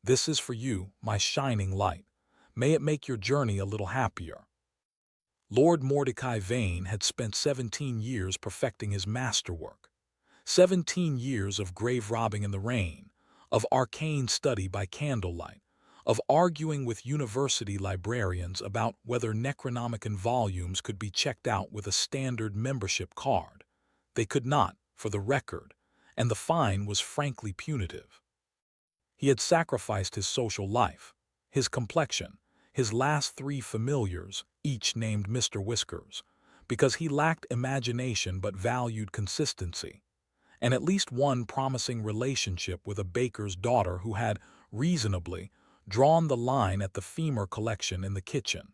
This is for you, my shining light. May it make your journey a little happier." Lord Mordecai Vane had spent 17 years perfecting his masterwork. 17 years of grave robbing in the rain, of arcane study by candlelight, of arguing with university librarians about whether Necronomicon volumes could be checked out with a standard membership card. They could not, for the record, and the fine was frankly punitive. He had sacrificed his social life, his complexion, his last 3 familiars, each named Mr. Whiskers, because he lacked imagination but valued consistency, and at least one promising relationship with a baker's daughter who had, reasonably, drawn the line at the femur collection in the kitchen.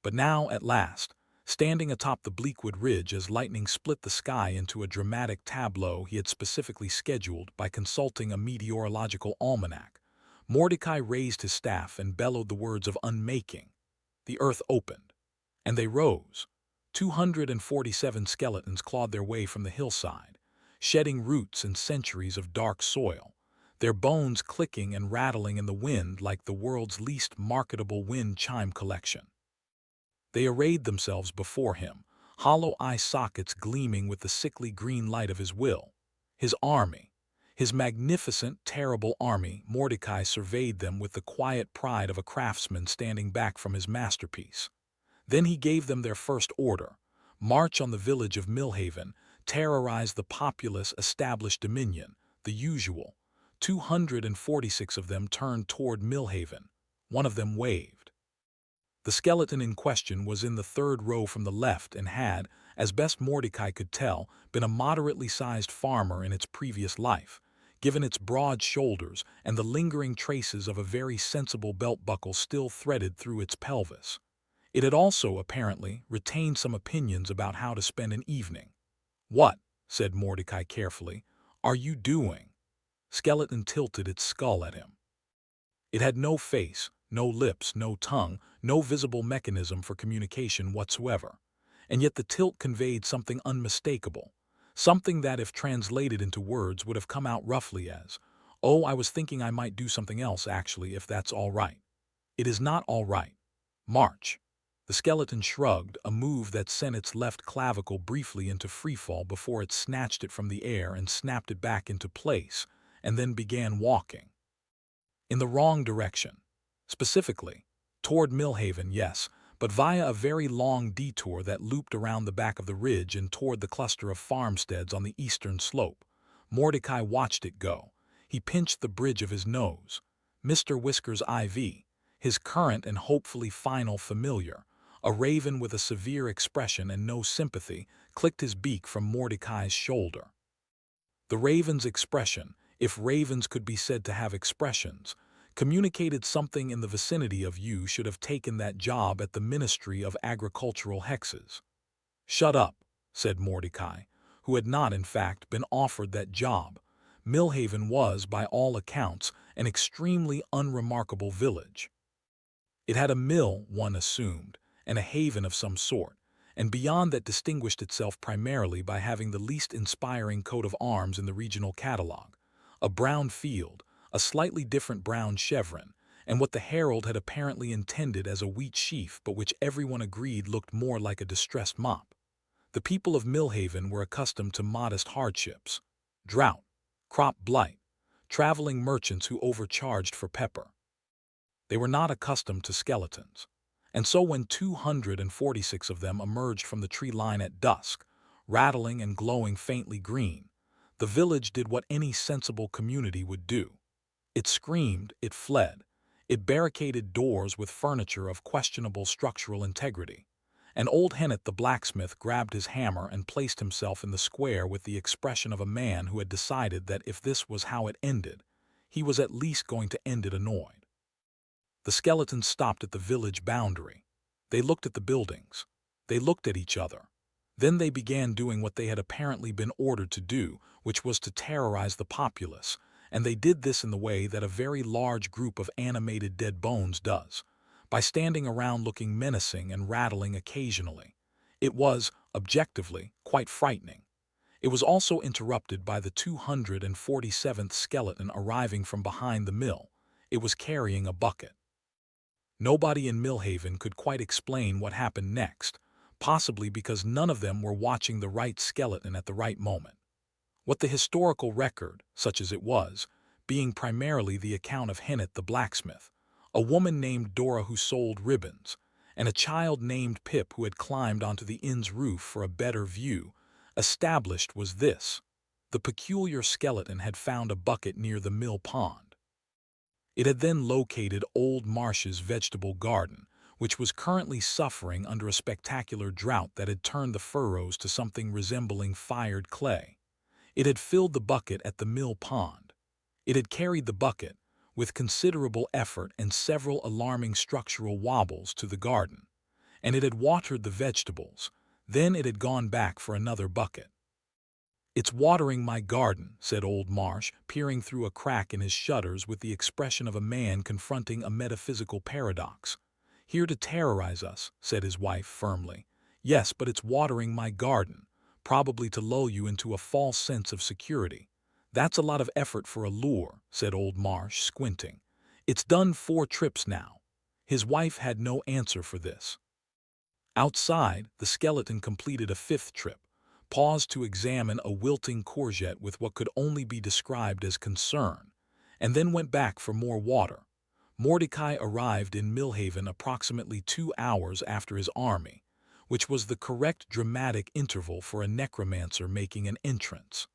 But now, at last, standing atop the Bleakwood Ridge as lightning split the sky into a dramatic tableau he had specifically scheduled by consulting a meteorological almanac, Mordecai raised his staff and bellowed the words of unmaking. The earth opened, and they rose. 247 skeletons clawed their way from the hillside, shedding roots and centuries of dark soil, their bones clicking and rattling in the wind like the world's least marketable wind chime collection. They arrayed themselves before him, hollow eye sockets gleaming with the sickly green light of his will. His army, his magnificent, terrible army. Mordecai surveyed them with the quiet pride of a craftsman standing back from his masterpiece. Then he gave them their first order: march on the village of Millhaven, terrorize the populous, establish dominion. The usual. 246 of them turned toward Millhaven. One of them waved. The skeleton in question was in the 3rd row from the left and had, as best Mordecai could tell, been a moderately sized farmer in its previous life, given its broad shoulders and the lingering traces of a very sensible belt buckle still threaded through its pelvis. It had also, apparently, retained some opinions about how to spend an evening. "What," said Mordecai carefully, "are you doing?" Skeleton tilted its skull at him. It had no face, no lips, no tongue, no visible mechanism for communication whatsoever. And yet the tilt conveyed something unmistakable, something that, if translated into words, would have come out roughly as, "Oh, I was thinking I might do something else, actually, if that's all right." "It is not all right. March." The skeleton shrugged, a move that sent its left clavicle briefly into freefall before it snatched it from the air and snapped it back into place, and then began walking. In the wrong direction. Specifically, toward Millhaven, yes, but via a very long detour that looped around the back of the ridge and toward the cluster of farmsteads on the eastern slope. Mordecai watched it go. He pinched the bridge of his nose. Mr. Whiskers IV, his current and hopefully final familiar, a raven with a severe expression and no sympathy, clicked his beak from Mordecai's shoulder. The raven's expression, if ravens could be said to have expressions, communicated something in the vicinity of "you should have taken that job at the Ministry of Agricultural Hexes." "Shut up," said Mordecai, who had not, in fact, been offered that job. Millhaven was, by all accounts, an extremely unremarkable village. It had a mill, one assumed, and a haven of some sort, and beyond that distinguished itself primarily by having the least inspiring coat of arms in the regional catalogue: a brown field, a slightly different brown chevron, and what the herald had apparently intended as a wheat sheaf but which everyone agreed looked more like a distressed mop. The people of Millhaven were accustomed to modest hardships: drought, crop blight, traveling merchants who overcharged for pepper. They were not accustomed to skeletons. And so when 246 of them emerged from the tree line at dusk, rattling and glowing faintly green, the village did what any sensible community would do. It screamed, it fled, it barricaded doors with furniture of questionable structural integrity, and old Hennett the blacksmith grabbed his hammer and placed himself in the square with the expression of a man who had decided that if this was how it ended, he was at least going to end it annoyed. The skeletons stopped at the village boundary. They looked at the buildings. They looked at each other. Then they began doing what they had apparently been ordered to do, which was to terrorize the populace, and they did this in the way that a very large group of animated dead bones does, by standing around looking menacing and rattling occasionally. It was, objectively, quite frightening. It was also interrupted by the 247th skeleton arriving from behind the mill, It was carrying a bucket. Nobody in Millhaven could quite explain what happened next, possibly because none of them were watching the right skeleton at the right moment. What the historical record, such as it was, being primarily the account of Hennet the blacksmith, a woman named Dora who sold ribbons, and a child named Pip who had climbed onto the inn's roof for a better view, established was this: the peculiar skeleton had found a bucket near the mill pond. It had then located Old Marsh's vegetable garden, which was currently suffering under a spectacular drought that had turned the furrows to something resembling fired clay. It had filled the bucket at the mill pond. It had carried the bucket, with considerable effort and several alarming structural wobbles, to the garden, and it had watered the vegetables. Then it had gone back for another bucket. "It's watering my garden," said Old Marsh, peering through a crack in his shutters with the expression of a man confronting a metaphysical paradox. "Here to terrorize us," said his wife firmly. "Yes, but it's watering my garden, probably to lull you into a false sense of security." "That's a lot of effort for a lure," said Old Marsh, squinting. "It's done 4 trips now." His wife had no answer for this. Outside, the skeleton completed a 5th trip, paused to examine a wilting courgette with what could only be described as concern, and then went back for more water. Mordecai arrived in Millhaven approximately 2 hours after his army, which was the correct dramatic interval for a necromancer making an entrance.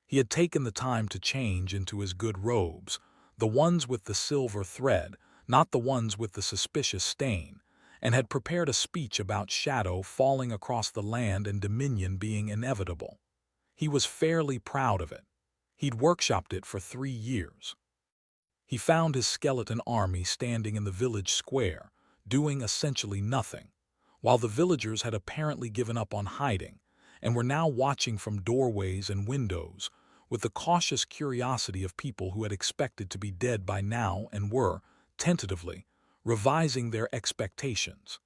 He had taken the time to change into his good robes, the ones with the silver thread, not the ones with the suspicious stain, and had prepared a speech about shadow falling across the land and dominion being inevitable. He was fairly proud of it. He'd workshopped it for 3 years. He found his skeleton army standing in the village square, doing essentially nothing, while the villagers had apparently given up on hiding and were now watching from doorways and windows with the cautious curiosity of people who had expected to be dead by now and were, tentatively, revising their expectations.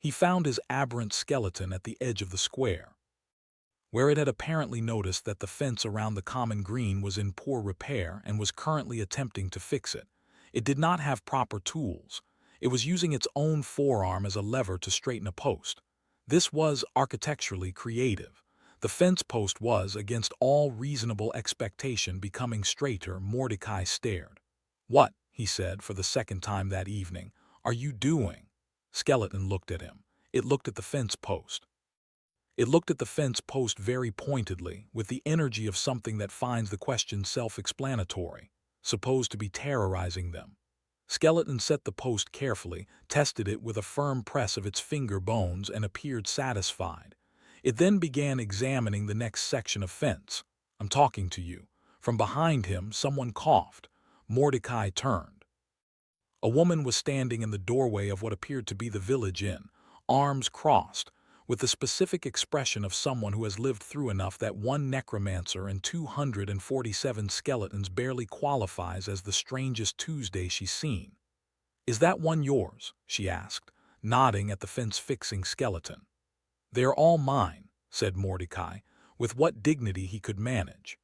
He found his aberrant skeleton at the edge of the square, where it had apparently noticed that the fence around the common green was in poor repair and was currently attempting to fix it. It did not have proper tools. It was using its own forearm as a lever to straighten a post. This was architecturally creative. The fence post was, against all reasonable expectation, becoming straighter. Mordecai stared. "What," he said for the 2nd time that evening, "are you doing?" Skeleton looked at him. It looked at the fence post. It looked at the fence post very pointedly, with the energy of something that finds the question self-explanatory, supposed to be terrorizing them. Skeleton set the post carefully, tested it with a firm press of its finger bones, and appeared satisfied. It then began examining the next section of fence. "I'm talking to you." From behind him, someone coughed. Mordecai turned. A woman was standing in the doorway of what appeared to be the village inn, arms crossed, with the specific expression of someone who has lived through enough that 1 necromancer and 247 skeletons barely qualifies as the strangest Tuesday she's seen. "Is that one yours?" she asked, nodding at the fence-fixing skeleton. "They're all mine," said Mordecai, with what dignity he could manage.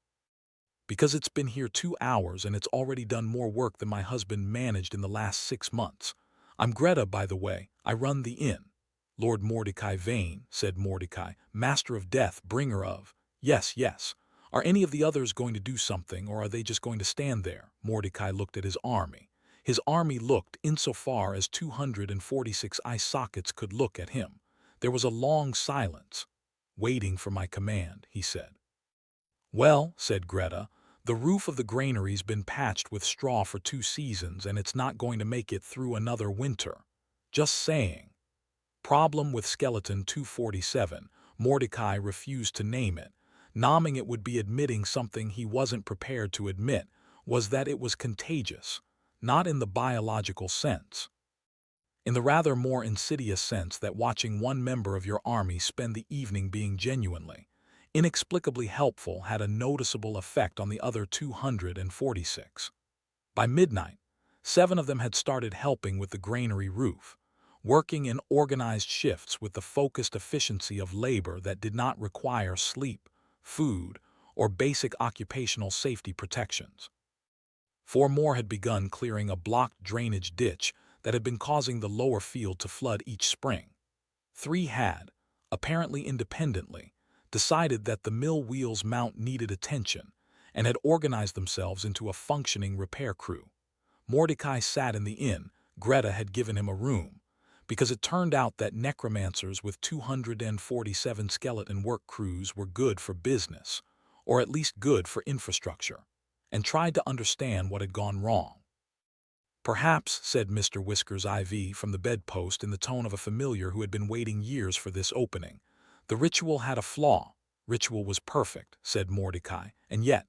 "Because it's been here 2 hours and it's already done more work than my husband managed in the last 6 months. I'm Greta, by the way. I run the inn." "Lord Mordecai Vane," said Mordecai, "master of death, bringer of—" "Yes, yes. Are any of the others going to do something, or are they just going to stand there?" Mordecai looked at his army. His army looked, insofar as 246 eye sockets could look at him. There was a long silence. "Waiting for my command," he said. "Well," said Greta, "the roof of the granary's been patched with straw for 2 seasons and it's not going to make it through another winter. Just saying." Problem with skeleton 247, Mordecai refused to name it. Naming it would be admitting something he wasn't prepared to admit, was that it was contagious, not in the biological sense. In the rather more insidious sense that watching one member of your army spend the evening being genuinely, inexplicably helpful had a noticeable effect on the other 246. By midnight, 7 of them had started helping with the granary roof, working in organized shifts with the focused efficiency of labor that did not require sleep, food, or basic occupational safety protections. 4 more had begun clearing a blocked drainage ditch that had been causing the lower field to flood each spring. 3 had, apparently independently, decided that the mill wheel's mount needed attention and had organized themselves into a functioning repair crew. Mordecai sat in the inn. Greta had given him a room, because it turned out that necromancers with 247 skeleton work crews were good for business, or at least good for infrastructure, and tried to understand what had gone wrong. "Perhaps," said Mr. Whiskers IV from the bedpost in the tone of a familiar who had been waiting years for this opening, "the ritual had a flaw." "Ritual was perfect," said Mordecai, "and yet,"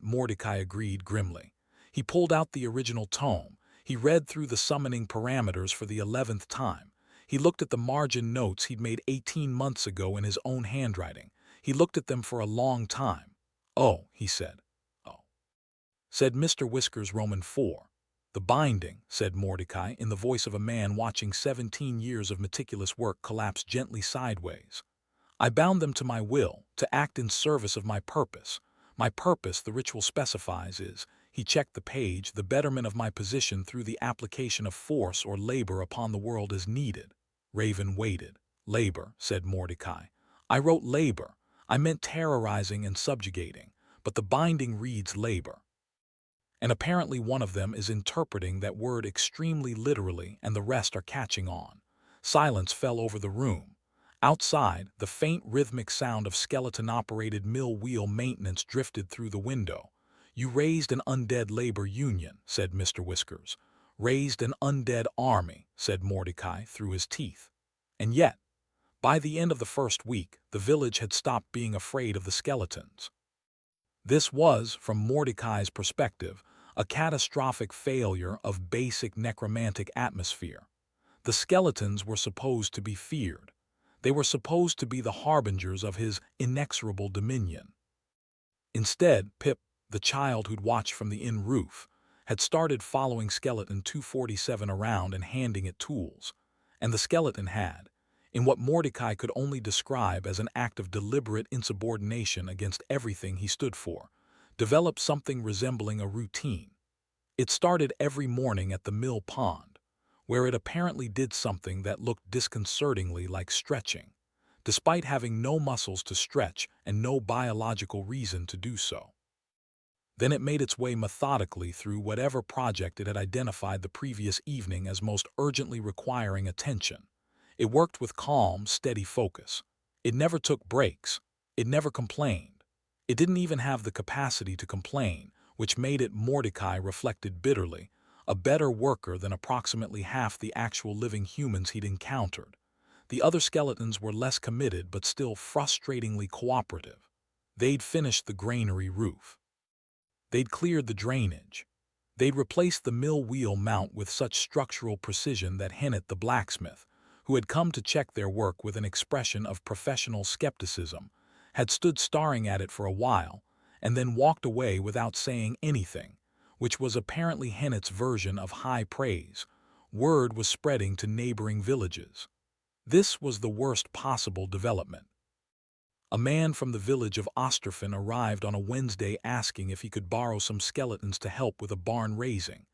Mordecai agreed grimly. He pulled out the original tome. He read through the summoning parameters for the 11th time. He looked at the margin notes he'd made 18 months ago in his own handwriting. He looked at them for a long time. "Oh," he said. "Oh," said Mr. Whiskers Roman 4. "The binding," said Mordecai in the voice of a man watching 17 years of meticulous work collapse gently sideways. "I bound them to my will, to act in service of my purpose. My purpose, the ritual specifies, is," he checked the page, "the betterment of my position through the application of force or labor upon the world as needed." Raven waited. "Labor," said Mordecai. "I wrote labor. I meant terrorizing and subjugating, but the binding reads labor. And apparently one of them is interpreting that word extremely literally, and the rest are catching on." Silence fell over the room. Outside, the faint rhythmic sound of skeleton-operated mill wheel maintenance drifted through the window. "You raised an undead labor union," said Mr. Whiskers. "Raised an undead army," said Mordecai through his teeth. "And yet, by the end of the first week, the village had stopped being afraid of the skeletons." This was, from Mordecai's perspective, a catastrophic failure of basic necromantic atmosphere. The skeletons were supposed to be feared. They were supposed to be the harbingers of his inexorable dominion. Instead, Pip, the child who'd watched from the inn roof, had started following Skeleton 247 around and handing it tools. And the skeleton had, in what Mordecai could only describe as an act of deliberate insubordination against everything he stood for, developed something resembling a routine. It started every morning at the mill pond, where it apparently did something that looked disconcertingly like stretching, despite having no muscles to stretch and no biological reason to do so. Then it made its way methodically through whatever project it had identified the previous evening as most urgently requiring attention. It worked with calm, steady focus. It never took breaks. It never complained. It didn't even have the capacity to complain, which made it, Mordecai reflected bitterly, a better worker than approximately half the actual living humans he'd encountered. The other skeletons were less committed but still frustratingly cooperative. They'd finished the granary roof. They'd cleared the drainage. They'd replaced the mill wheel mount with such structural precision that Hennett the blacksmith, who had come to check their work with an expression of professional skepticism, had stood staring at it for a while and then walked away without saying anything, which was apparently Hennett's version of high praise. Word was spreading to neighboring villages. This was the worst possible development. A man from the village of Osterfen arrived on a Wednesday asking if he could borrow some skeletons to help with a barn raising.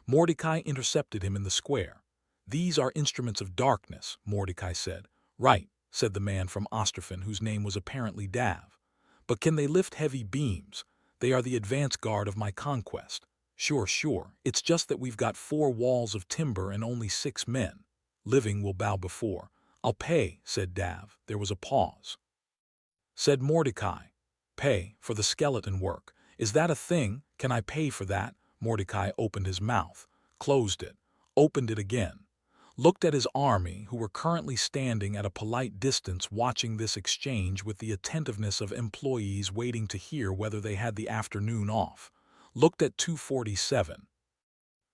Mordecai intercepted him in the square. "These are instruments of darkness," Mordecai said. "Right," said the man from Osterfen, whose name was apparently Dav. "But can they lift heavy beams? They are the advance guard of my conquest." Sure. It's just that we've got 4 walls of timber and only 6 men. Living will bow before." "I'll pay," said Dav. There was a pause. Said Mordecai, "Pay for the skeleton work. Is that a thing? Can I pay for that?" Mordecai opened his mouth, closed it, opened it again, looked at his army, who were currently standing at a polite distance watching this exchange with the attentiveness of employees waiting to hear whether they had the afternoon off, looked at 247,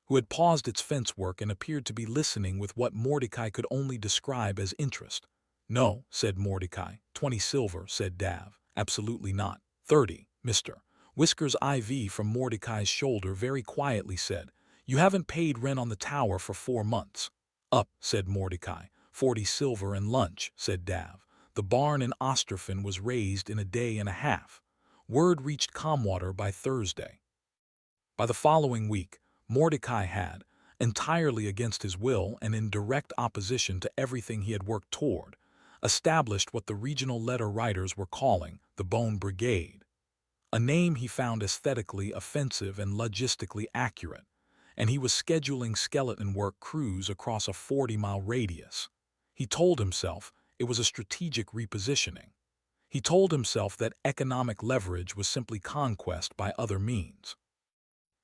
who had paused its fence work and appeared to be listening with what Mordecai could only describe as interest. "No," said Mordecai. 20 silver, said Dav. "Absolutely not." 30, Mr. Whiskers IV from Mordecai's shoulder very quietly said, "You haven't paid rent on the tower for 4 months. "Up," said Mordecai. 40 silver and lunch, said Dav. "The barn in Osterfen was raised in a day and a half. Word reached Comwater by Thursday." By the following week, Mordecai had, entirely against his will and in direct opposition to everything he had worked toward, established what the regional letter writers were calling the Bone Brigade, a name he found aesthetically offensive and logistically accurate, and he was scheduling skeleton work crews across a 40-mile radius. He told himself it was a strategic repositioning. He told himself that economic leverage was simply conquest by other means.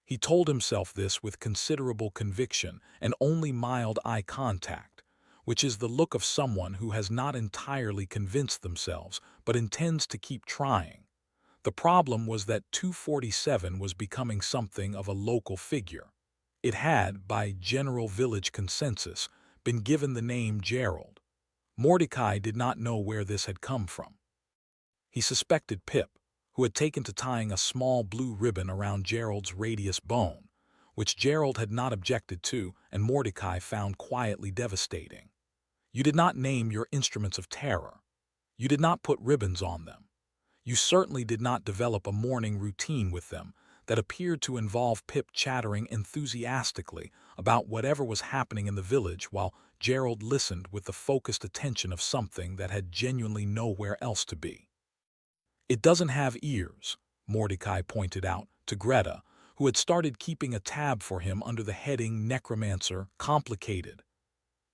He told himself this with considerable conviction and only mild eye contact, which is the look of someone who has not entirely convinced themselves but intends to keep trying. The problem was that 247 was becoming something of a local figure. It had, by general village consensus, been given the name Gerald. Mordecai did not know where this had come from. He suspected Pip, who had taken to tying a small blue ribbon around Gerald's radius bone, which Gerald had not objected to and Mordecai found quietly devastating. You did not name your instruments of terror. You did not put ribbons on them. You certainly did not develop a morning routine with them that appeared to involve Pip chattering enthusiastically about whatever was happening in the village while Gerald listened with the focused attention of something that had genuinely nowhere else to be. It doesn't have ears, Mordecai pointed out to Greta, who had started keeping a tab for him under the heading Necromancer Complicated.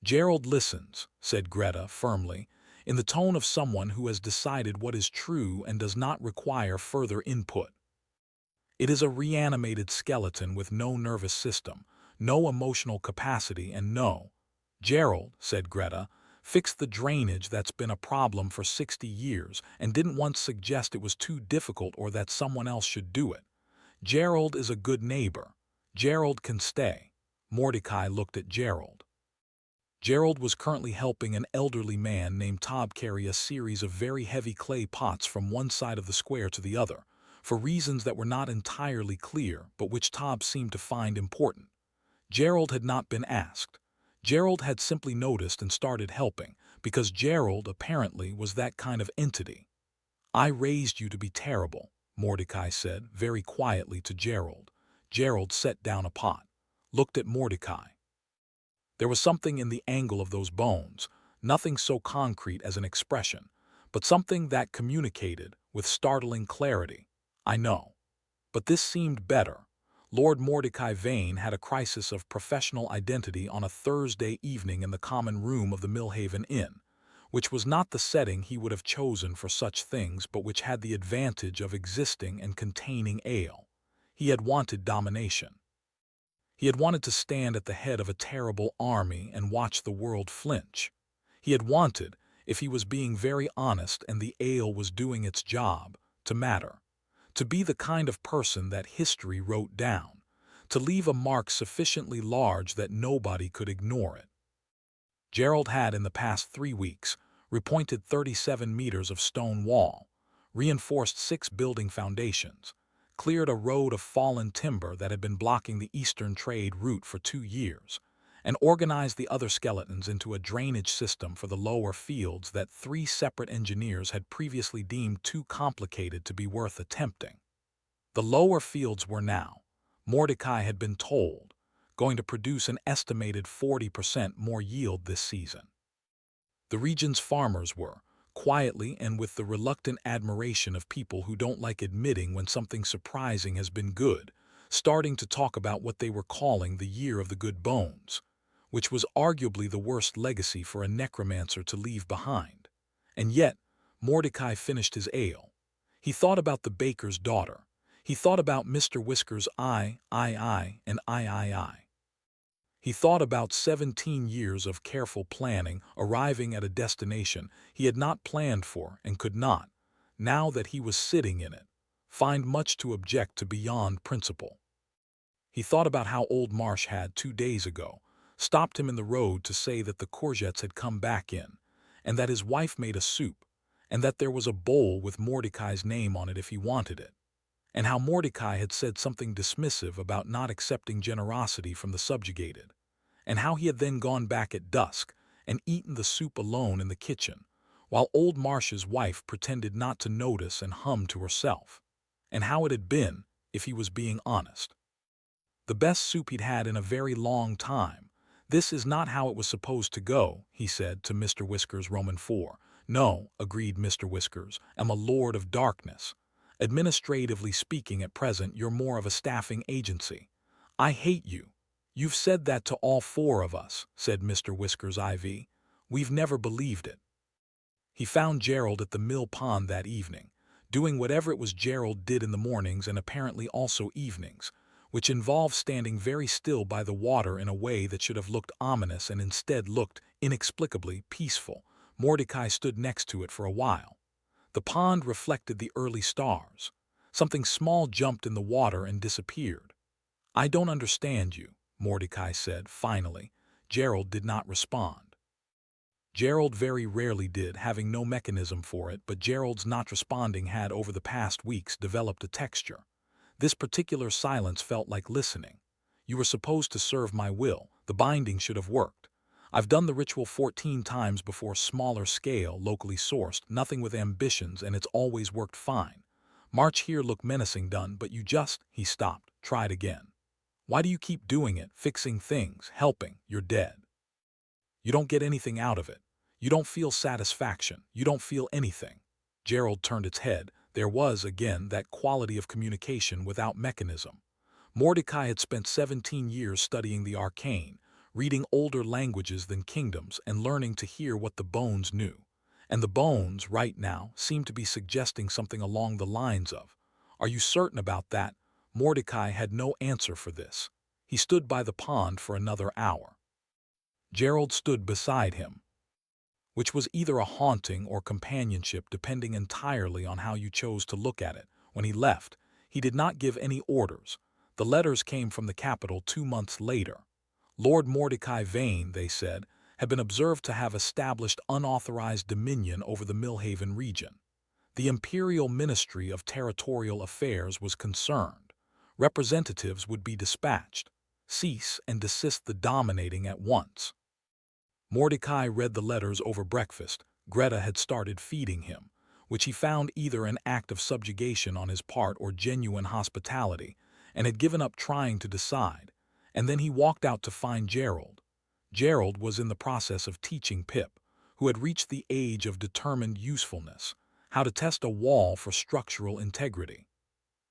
Gerald listens, said Greta firmly, in the tone of someone who has decided what is true and does not require further input. It is a reanimated skeleton with no nervous system, no emotional capacity, and no. Gerald, said Greta, fixed the drainage that's been a problem for 60 years and didn't once suggest it was too difficult or that someone else should do it. Gerald is a good neighbor. Gerald can stay. Mordecai looked at Gerald. Gerald was currently helping an elderly man named Tob carry a series of very heavy clay pots from one side of the square to the other, for reasons that were not entirely clear but which Tob seemed to find important. Gerald had not been asked. Gerald had simply noticed and started helping, because Gerald, apparently, was that kind of entity. I raised you to be terrible, Mordecai said very quietly to Gerald. Gerald set down a pot, looked at Mordecai. There was something in the angle of those bones, nothing so concrete as an expression, but something that communicated, with startling clarity, I know. But this seemed better. Lord Mordecai Vane had a crisis of professional identity on a Thursday evening in the common room of the Millhaven Inn, which was not the setting he would have chosen for such things but which had the advantage of existing and containing ale. He had wanted domination. He had wanted to stand at the head of a terrible army and watch the world flinch. He had wanted, if he was being very honest and the ale was doing its job, to matter. To be the kind of person that history wrote down, to leave a mark sufficiently large that nobody could ignore it. Gerald had, in the past 3 weeks, repointed 37 meters of stone wall, reinforced 6 building foundations, cleared a road of fallen timber that had been blocking the eastern trade route for 2 years, and organized the other skeletons into a drainage system for the lower fields that 3 separate engineers had previously deemed too complicated to be worth attempting. The lower fields were now, Mordecai had been told, going to produce an estimated 40% more yield this season. The region's farmers were, quietly and with the reluctant admiration of people who don't like admitting when something surprising has been good, starting to talk about what they were calling the Year of the Good Bones, which was arguably the worst legacy for a necromancer to leave behind. And yet, Mordecai finished his ale. He thought about the baker's daughter. He thought about Mr. Whisker's I, and I. He thought about 17 years of careful planning arriving at a destination he had not planned for and could not, now that he was sitting in it, find much to object to beyond principle. He thought about how old Marsh had 2 days ago stopped him in the road to say that the courgettes had come back in, and that his wife made a soup, and that there was a bowl with Mordecai's name on it if he wanted it, and how Mordecai had said something dismissive about not accepting generosity from the subjugated, and how he had then gone back at dusk and eaten the soup alone in the kitchen, while old Marsh's wife pretended not to notice and hummed to herself, and how it had been, if he was being honest. The best soup he'd had in a very long time. "This is not how it was supposed to go," he said to Mr. Whiskers, Roman 4. "No," agreed Mr. Whiskers, "I'm a Lord of Darkness. Administratively speaking, at present, you're more of a staffing agency. I hate you." "You've said that to all four of us," said Mr. Whiskers IV. "We've never believed it." He found Gerald at the mill pond that evening, doing whatever it was Gerald did in the mornings and apparently also evenings, which involved standing very still by the water in a way that should have looked ominous and instead looked, inexplicably, peaceful. Mordecai stood next to it for a while. The pond reflected the early stars. Something small jumped in the water and disappeared. "I don't understand you," Mordecai said, finally. Gerald did not respond. Gerald very rarely did, having no mechanism for it, but Gerald's not responding had over the past weeks developed a texture. This particular silence felt like listening. "You were supposed to serve my will. The binding should have worked. I've done the ritual 14 times before, smaller scale, locally sourced, nothing with ambitions, and it's always worked fine. March here look menacing done, but you just—" He stopped, tried again. "Why do you keep doing it, fixing things, helping? You're dead. You don't get anything out of it. You don't feel satisfaction. You don't feel anything." Gerald turned its head. There was, again, that quality of communication without mechanism. Mordecai had spent 17 years studying the arcane, reading older languages than kingdoms and learning to hear what the bones knew. And the bones, right now, seemed to be suggesting something along the lines of, "Are you certain about that?" Mordecai had no answer for this. He stood by the pond for another hour. Gerald stood beside him, which was either a haunting or companionship depending entirely on how you chose to look at it. When he left, he did not give any orders. The letters came from the capital 2 months later. Lord Mordecai Vane, they said, had been observed to have established unauthorized dominion over the Millhaven region. The Imperial Ministry of Territorial Affairs was concerned. Representatives would be dispatched. Cease and desist the dominating at once. Mordecai read the letters over breakfast. Greta had started feeding him, which he found either an act of subjugation on his part or genuine hospitality, and had given up trying to decide. And then he walked out to find Gerald. Gerald was in the process of teaching Pip, who had reached the age of determined usefulness, how to test a wall for structural integrity.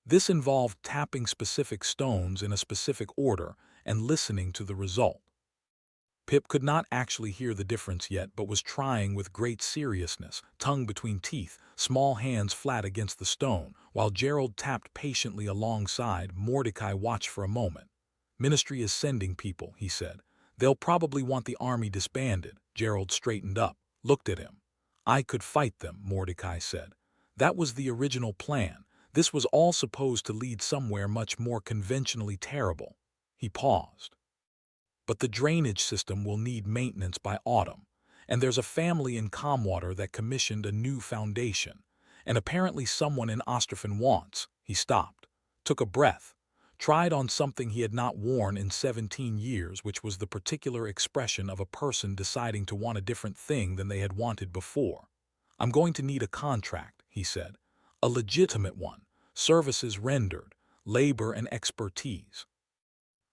This involved tapping specific stones in a specific order and listening to the result. Pip could not actually hear the difference yet, but was trying with great seriousness, tongue between teeth, small hands flat against the stone, while Gerald tapped patiently alongside. Mordecai watched for a moment. "Ministry is sending people," he said. "They'll probably want the army disbanded." Gerald straightened up, looked at him. "I could fight them," Mordecai said. "That was the original plan. This was all supposed to lead somewhere much more conventionally terrible." He paused. "But the drainage system will need maintenance by autumn, and there's a family in Comwater that commissioned a new foundation, and apparently someone in Ostrafin wants—" He stopped, took a breath, tried on something he had not worn in 17 years, which was the particular expression of a person deciding to want a different thing than they had wanted before. "I'm going to need a contract," he said. "A legitimate one, services rendered, labor and expertise.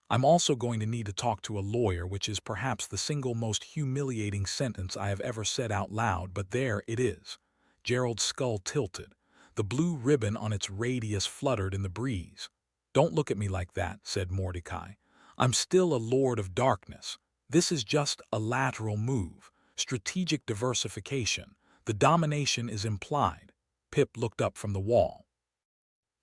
I'm also going to need to talk to a lawyer," which is perhaps the single most humiliating sentence I have ever said out loud, but there it is. Gerald's skull tilted. The blue ribbon on its radius fluttered in the breeze. "Don't look at me like that," said Mordecai. "I'm still a Lord of Darkness. This is just a lateral move, strategic diversification. The domination is implied." Pip looked up from the wall.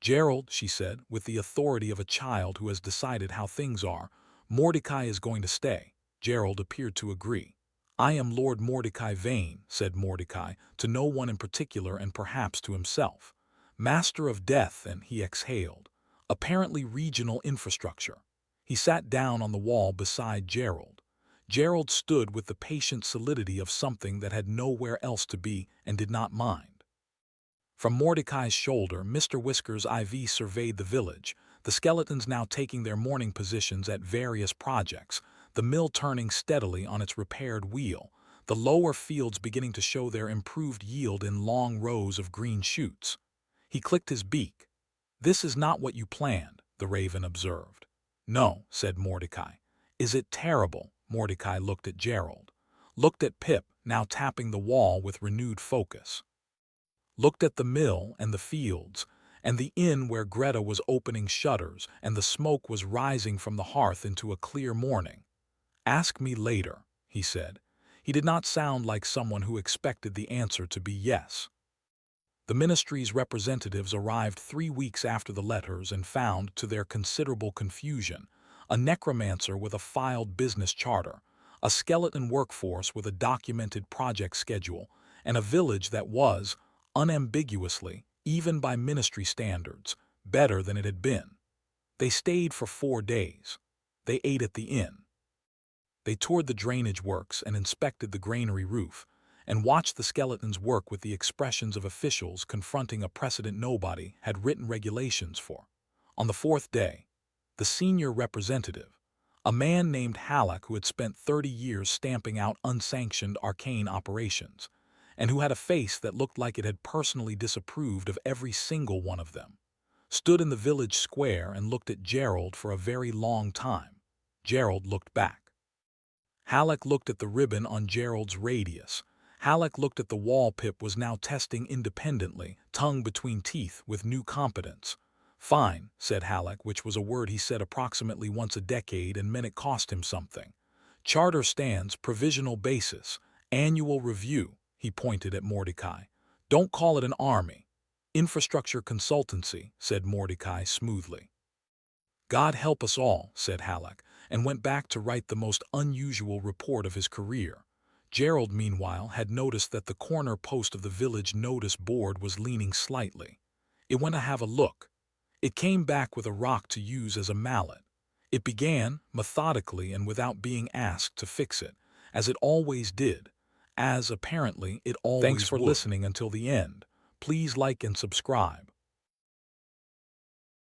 "Gerald," she said, with the authority of a child who has decided how things are, "Mordecai is going to stay." Gerald appeared to agree. "I am Lord Mordecai Vane," said Mordecai, to no one in particular and perhaps to himself. "Master of Death," and he exhaled. "Apparently regional infrastructure." He sat down on the wall beside Gerald. Gerald stood with the patient solidity of something that had nowhere else to be and did not mind. From Mordecai's shoulder, Mr. Whiskers IV surveyed the village, the skeletons now taking their morning positions at various projects, the mill turning steadily on its repaired wheel, the lower fields beginning to show their improved yield in long rows of green shoots. He clicked his beak. "This is not what you planned," the raven observed. No, said Mordecai. Is it terrible? Mordecai looked at Gerald. Looked at Pip, now tapping the wall with renewed focus. Looked at the mill and the fields, and the inn where Greta was opening shutters and the smoke was rising from the hearth into a clear morning. Ask me later, he said. He did not sound like someone who expected the answer to be yes. The ministry's representatives arrived 3 weeks after the letters and found, to their considerable confusion, a necromancer with a filed business charter, a skeleton workforce with a documented project schedule, and a village that was, unambiguously, even by ministry standards, better than it had been. They stayed for 4 days. They ate at the inn. They toured the drainage works and inspected the granary roof, and watched the skeletons work with the expressions of officials confronting a precedent nobody had written regulations for. On the 4th day, the senior representative, a man named Halleck who had spent 30 years stamping out unsanctioned arcane operations, and who had a face that looked like it had personally disapproved of every single one of them, stood in the village square and looked at Gerald for a very long time. Gerald looked back. Halleck looked at the ribbon on Gerald's radius. Halleck looked at the wall Pip was now testing independently, tongue between teeth, with new competence. Fine, said Halleck, which was a word he said approximately once a decade and meant it cost him something. Charter stands, provisional basis, annual review, he pointed at Mordecai. Don't call it an army. Infrastructure consultancy, said Mordecai smoothly. God help us all, said Halleck, and went back to write the most unusual report of his career. Gerald, meanwhile, had noticed that the corner post of the village notice board was leaning slightly. It went to have a look. It came back with a rock to use as a mallet. It began, methodically and without being asked, to fix it, as it always did, as, apparently, it always would. Thanks for listening until the end. Please like and subscribe.